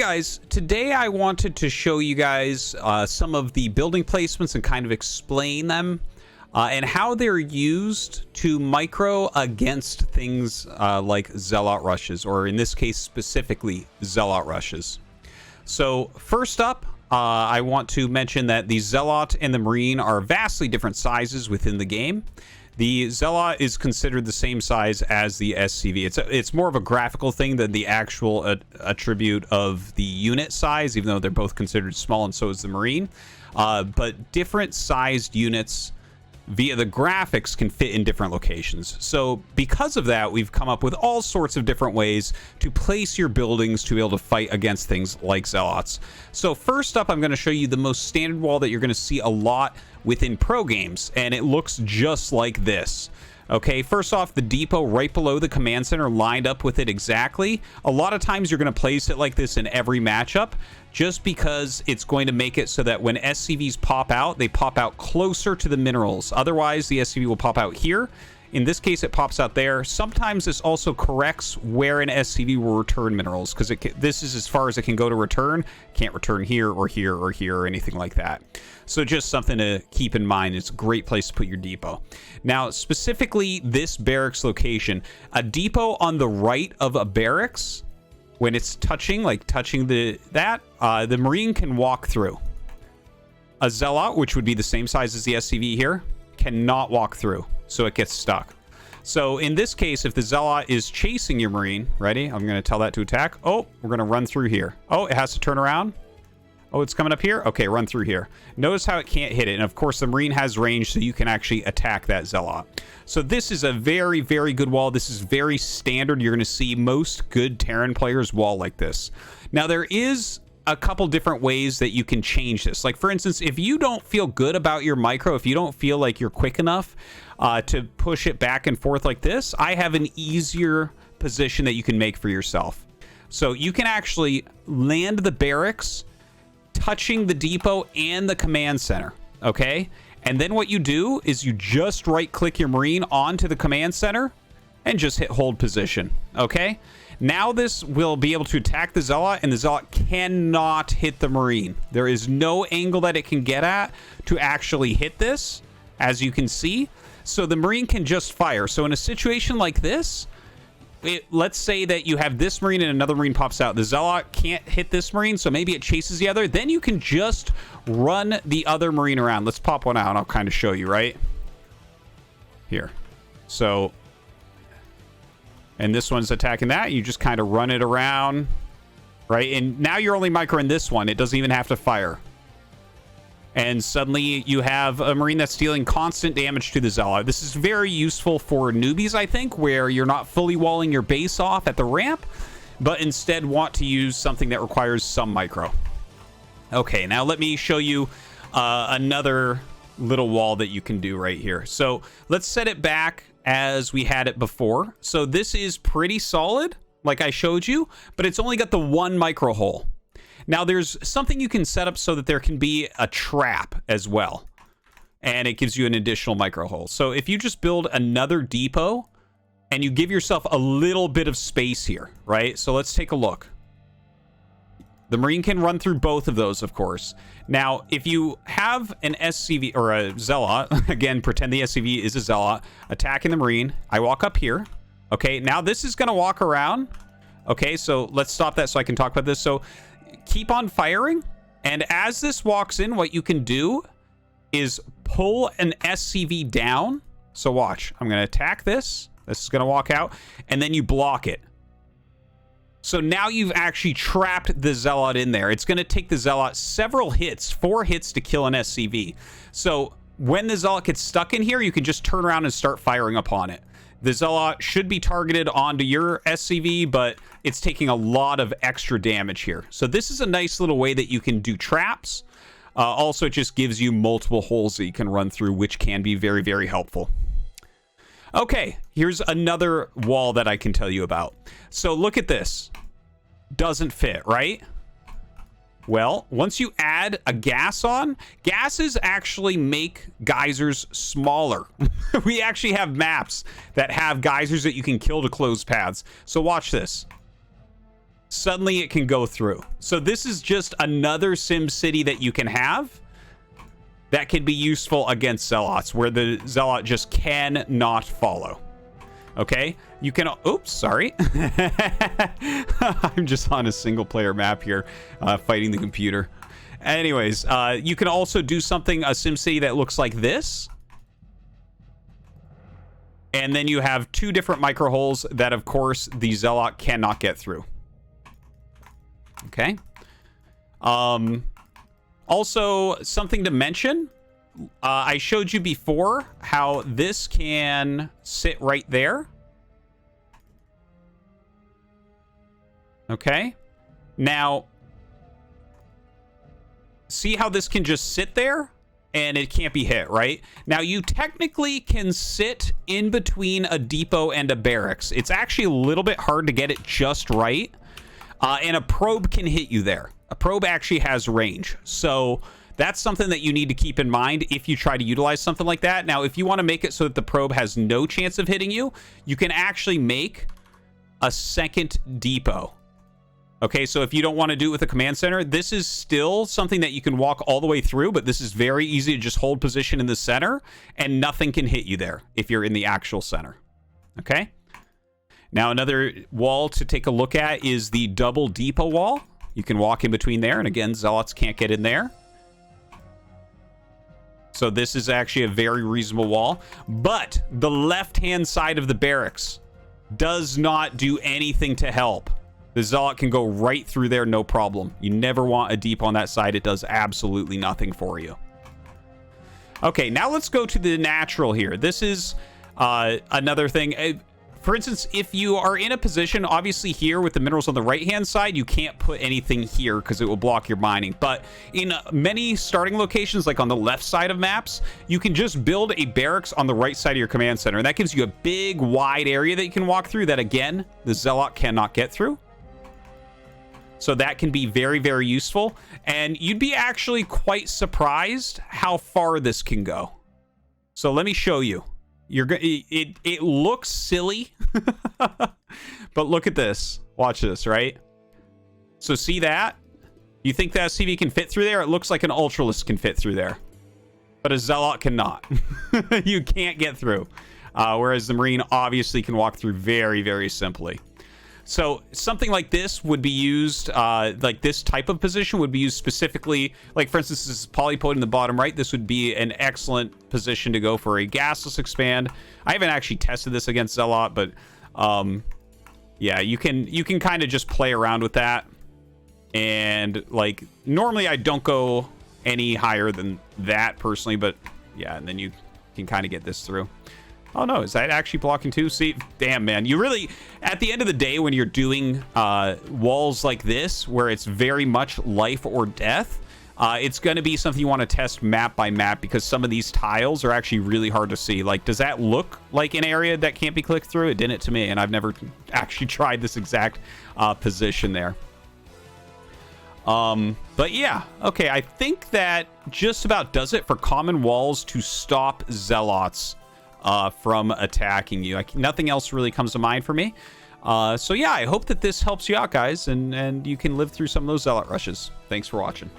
guys, today I wanted to show you guys some of the building placements and kind of explain them and how they're used to micro against things like Zealot rushes, or in this case specifically Zealot rushes. So first up, I want to mention that the Zealot and the Marine are vastly different sizes within the game. The Zealot is considered the same size as the SCV. It's more of a graphical thing than the actual attribute of the unit size, even though they're both considered small, and so is the Marine. But different sized units via the graphics can fit in different locations. So because of that, we've come up with all sorts of different ways to place your buildings to be able to fight against things like Zealots. So first up, I'm going to show you the most standard wall that you're going to see a lot within pro games, and it looks just like this. Okay, first off, the depot right below the command center lined up with it exactly. A lot of times you're going to place it like this in every matchup, just because it's going to make it so that when SCVs pop out, they pop out closer to the minerals. Otherwise, the SCV will pop out here. In this case, it pops out there. Sometimes this also corrects where an SCV will return minerals, because this is as far as it can go to return. Can't return here or here or here or anything like that. So just something to keep in mind. It's a great place to put your depot. Now, specifically this barracks location, a depot on the right of a barracks, when it's touching the Marine can walk through. A Zealot, which would be the same size as the SCV here, cannot walk through, so it gets stuck. So in this case, if the Zealot is chasing your Marine, ready? I'm going to tell that to attack. Oh, we're going to run through here. Oh, it has to turn around. Oh, it's coming up here? Okay, run through here. Notice how it can't hit it. And of course, the Marine has range, so you can actually attack that Zealot. So this is a very, very good wall. This is very standard. You're going to see most good Terran players wall like this. Now, there is a couple different ways that you can change this. Like, for instance, if you don't feel good about your micro, if you don't feel like you're quick enough to push it back and forth like this, I have an easier position that you can make for yourself. So you can actually land the barracks touching the depot and the command center, okay? And then what you do is you just right-click your Marine onto the command center and just hit hold position, okay? Now this will be able to attack the Zealot, and the Zealot cannot hit the Marine. There is no angle that it can get at to actually hit this, as you can see. So the Marine can just fire. So in a situation like this, let's say that you have this Marine and another Marine pops out. The Zealot can't hit this Marine, so maybe it chases the other. Then you can just run the other Marine around. Let's pop one out, and I'll kind of show you, right? Here. So, and this one's attacking that. You just kind of run it around, right? And now you're only microing this one. It doesn't even have to fire. And suddenly you have a Marine that's dealing constant damage to the Zealot. This is very useful for newbies, I think, where you're not fully walling your base off at the ramp, but instead want to use something that requires some micro. Okay, now let me show you another little wall that you can do right here. So let's set it back as we had it before. So this is pretty solid, like I showed you, but it's only got the one micro hole. Now, there's something you can set up so that there can be a trap as well, and it gives you an additional micro hole. So if you just build another depot and you give yourself a little bit of space here, right? So let's take a look. The Marine can run through both of those, of course. Now, if you have an SCV or a Zealot, again, pretend the SCV is a Zealot, attacking the Marine, I walk up here. Okay, now this is going to walk around. Okay, so let's stop that so I can talk about this. So keep on firing, and as this walks in, what you can do is pull an SCV down. So watch, I'm going to attack this. This is going to walk out, and then you block it. So now you've actually trapped the Zealot in there. It's going to take the Zealot several hits, 4 hits to kill an SCV. So when the Zealot gets stuck in here, you can just turn around and start firing upon it. The Zealot should be targeted onto your SCV, but it's taking a lot of extra damage here. So this is a nice little way that you can do traps. Also, it just gives you multiple holes that you can run through, which can be very, very helpful. Okay, here's another wall that I can tell you about. So look at this. Doesn't fit, right? Well, once you add a gas on, gases actually make geysers smaller. We actually have maps that have geysers that you can kill to close paths. So watch this. suddenly it can go through. So this is just another SimCity that you can have that can be useful against Zealots, where the Zealot just cannot follow. Okay, you can, oops, sorry. I'm just on a single player map here, fighting the computer. Anyways, you can also do something, a SimCity that looks like this. And then you have 2 different micro holes that, of course, the Zealot cannot get through. Okay. Also, something to mention. I showed you before how this can sit right there. Okay. Now, see how this can just sit there and it can't be hit, right? Now, you technically can sit in between a depot and a barracks. It's actually a little bit hard to get it just right. And a probe can hit you there. A probe actually has range. So that's something that you need to keep in mind if you try to utilize something like that. Now, if you want to make it so that the probe has no chance of hitting you, you can actually make a second depot. Okay, so if you don't want to do it with a command center, this is still something that you can walk all the way through, but this is very easy to just hold position in the center, and nothing can hit you there if you're in the actual center. Okay? Now, another wall to take a look at is the double depot wall. You can walk in between there, and again, Zealots can't get in there. So this is actually a very reasonable wall, but the left-hand side of the barracks does not do anything to help. The Zealot can go right through there, no problem. You never want a depot on that side. It does absolutely nothing for you. Okay, now let's go to the natural here. This is another thing. For instance, if you are in a position, obviously here with the minerals on the right-hand side, you can't put anything here because it will block your mining. But in many starting locations, like on the left side of maps, you can just build a barracks on the right side of your command center. And that gives you a big, wide area that you can walk through that, again, the Zealot cannot get through. So that can be very, very useful. And you'd be actually quite surprised how far this can go. So let me show you. It looks silly, but look at this. Watch this, right? So see that? You think that SCV can fit through there? It looks like an Ultralist can fit through there, but a Zealot cannot. You can't get through. Whereas the Marine obviously can walk through very, very simply. So something like this would be used, like this type of position would be used specifically, like for instance, this is polypod in the bottom right. This would be an excellent position to go for a gasless expand. I haven't actually tested this against Zealot, but yeah, you can kind of just play around with that. And like normally I don't go any higher than that personally, but yeah, and then you can kind of get this through. Oh no, is that actually blocking too? See, damn, man. You really, at the end of the day, when you're doing walls like this, where it's very much life or death, it's going to be something you want to test map by map, because some of these tiles are actually really hard to see. Like, does that look like an area that can't be clicked through? It didn't to me, and I've never actually tried this exact position there. But yeah, okay, I think that just about does it for common walls to stop Zealots from attacking you. Nothing else really comes to mind for me. So yeah, I hope that this helps you out, guys, and you can live through some of those Zealot rushes. Thanks for watching.